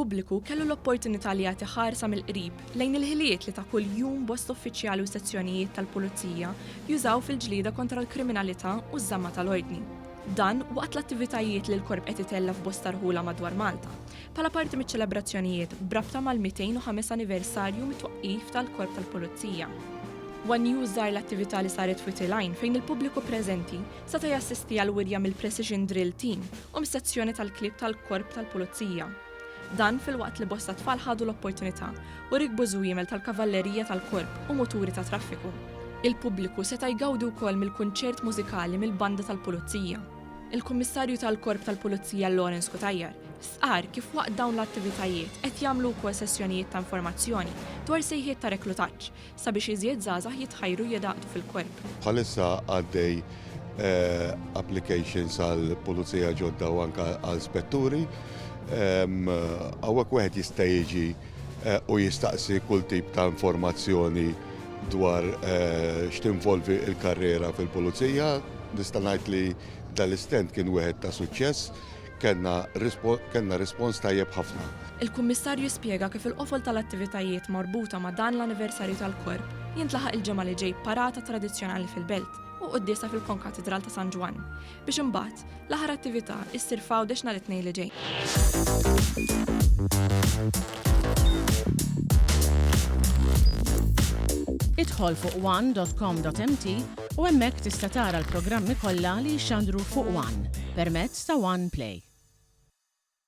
Il-pubbliku kellu l-opportunità li jagħti ħarsa mill-qrib lejn il-ħiliet li ta' kuljum bost uffiċjali u sezzjonijiet tal-Pulizija jużaw fil-ġlieda kontra l-kriminalità u żamma tal-ordni. Dan waqt l-attivitajiet li l-korp qed itellef bosta rħula madwar Malta, bħala parti miċ-ċelebrazzjonijiet brabta mal-205 anniversarju mit-twaqqif tal-korp tal-Pulizija. One News żar l-attività li saret fuq il-Għajn fejn il-pubbliku preżenti seta' jassisti għal wirja mill-Precision Drill Team u mis-sezzjoni tal-Klieb tal-korp tal-Pulizija. Dan fil-waqt li bosta tfal ħadu l-opportunità u rikbu żwiemel tal-kavallerija tal-korp u muturi ta' traffiku. Il-pubbliku seta' jgawdi wkoll mill-kunċert mużikali mill-banda tal-Pulizija. Il-Kummissarju tal-Korp tal-Pulizija l-Oħrajn sqar kif waqt dawn l-attivitajiet qed jagħmlu wkoll sessjonijiet ta' informazzjoni dwar sejħiet ta' reklutaġġ sabiex iżjed żgħażagħ jitħajru jedaqtu fil-korp. Bħalissa għaddej applications għal pulizija ġodda u anke għal spetturi. Hawnhekk wieħed jista' jiġi u jistaqsi kull tip ta' informazzjoni dwar x'tinvolvi l-karriera fil-pulizija. Nista' ngħid li dal-istent kien wieħed ta' suċċess. Kenna rispons tajjeb ħafna. Il-Kummissarju spjega kif il-qofol tal-attivitajiet marbuta ma' dan l-anniversarju tal-korp jintlaħaq il-ġimgħa li ġej parata tradizzjonali fil-belt u qudiesa fil-Konkatedral ta' San Ġwan biex imbagħad l-aħħar attività issir f'għawdex nhar it-tnejn li ġej. Idħol fuq one.com.mt u hemmhekk tista' tara l-programmi kollha li jxandru fuq One permezz ta' One Play.